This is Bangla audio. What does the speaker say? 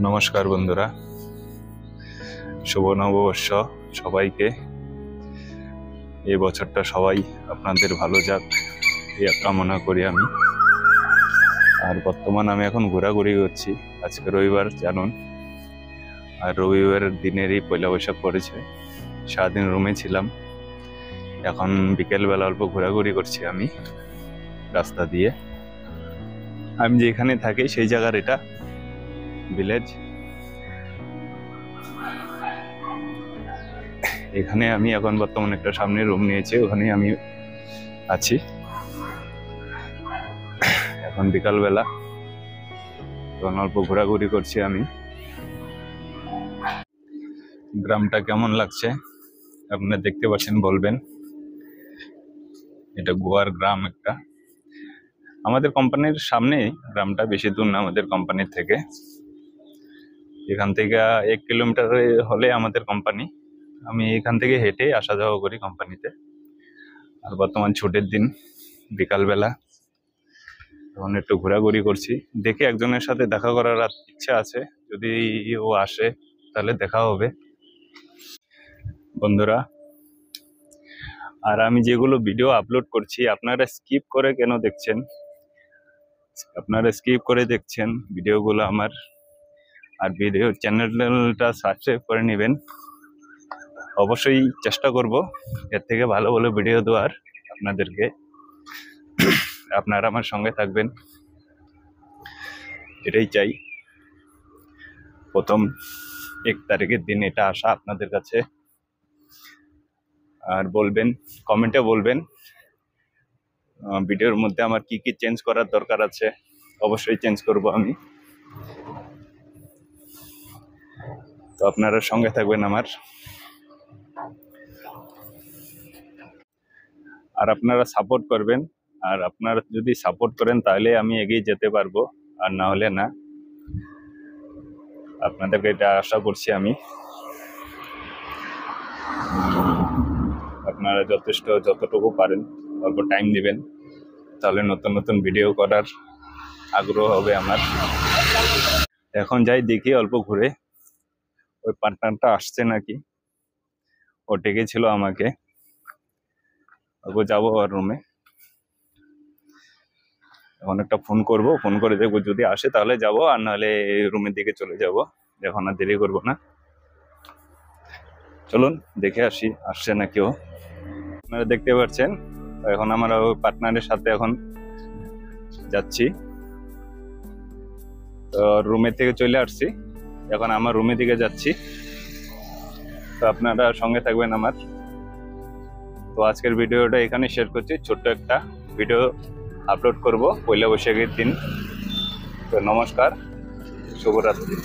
নমস্কার বন্ধুরা, শুভ নববর্ষ সবাইকে। এই বছরটা সবাই আপনাদের ভালো যাক এই কামনা করি আমি। আর বর্তমান আমি এখন ঘোরাঘুরি করছি। আজকে রবিবার জানুন, আর রবিবারের দিনেরই পয়লা বৈশাখ পড়েছে। সারাদিন রুমে ছিলাম, এখন বিকেলবেলা অল্প ঘোরাঘুরি করছি আমি রাস্তা দিয়ে। আমি যেখানে থাকি সেই জায়গার এটা ভিলেজ। এখানে আমি এখন বর্তমানে একটা সামনে রুম নিয়েছি, ওখানে আমি আছি। এখন বিকালবেলা, এখন অল্প ঘোরাঘুরি করছি আমি। গ্রামটা কেমন লাগছে আপনারা দেখতে পাচ্ছেন, বলবেন। এটা গোয়ার গ্রাম একটা, আমাদের কোম্পানির সামনে গ্রামটা, বেশি দূর না আমাদের কোম্পানির থেকে। এখান থেকে 1 কিলোমিটার হলে আমাদের কোম্পানি। আমি এখান থেকে হেঁটে আসা যাওয়া করি কোম্পানিতে। আর বর্তমান ছুটির দিন, বিকালবেলা এখন একটু ঘোরাঘুরি করছি। দেখে একজনের সাথে দেখা করার ইচ্ছা আছে, যদি ও আসে তাহলে দেখা হবে বন্ধুরা। আর আমি যেগুলো ভিডিও আপলোড করছি আপনারা স্কিপ করে কেন দেখছেন? আপনারা স্কিপ করে দেখছেন ভিডিওগুলো আমার। আর ভিডিও চ্যানেলটা সাবস্ক্রাইব করে নেবেন। অবশ্যই চেষ্টা করব এর থেকে ভালো ভালো ভিডিও দেওয়ার আপনাদেরকে। আপনারা আমার সঙ্গে থাকবেন, এটাই চাই। প্রথম 1 তারিখের দিন এটা আসা আপনাদের কাছে। আর বলবেন, কমেন্টে বলবেন ভিডিওর মধ্যে আমার কি কি চেঞ্জ করার দরকার আছে। অবশ্যই চেঞ্জ করব আমি। তো আপনারা সঙ্গে থাকবেন আমার। আর আপনারা সাপোর্ট করবেন। আর আপনারা যদি সাপোর্ট করেন তাহলে আমি এগিয়ে যেতে পারবো, আর না হলে না। আপনাদেরকে এটা আশা করছি আমি। আপনারা যতটুকু পারেন অল্প টাইম দিবেন, তাহলে নতুন নতুন ভিডিও করার আগ্রহ হবে আমার। এখন যাই দেখি অল্প ঘুরে, ওই পার্টনারটা আসছে নাকি। ও ডেকেছিল আমাকে, অল্প যাবো ওর রুমে। এখন একটা ফোন করবো, ফোন করে দেখবো, যদি আসে তাহলে যাবো, আর নাহলে রুমের দিকে চলে যাব। এখন আর দেরি করবো না, চলুন দেখে আসি আসছে না কেউ। আপনারা দেখতে পাচ্ছেন এখন আমরা পার্টনারের সাথে এখন যাচ্ছি। তো রুমের থেকে চলে আসছি, এখন আমার রুমের দিকে যাচ্ছি। তো আপনারা সঙ্গে থাকবেন আমার। তো আজকের ভিডিওটা এখানে শেয়ার করছি, ছোট্ট একটা ভিডিও আপলোড করব পয়লা বৈশাখের দিন। তো নমস্কার, শুভরাত্রি।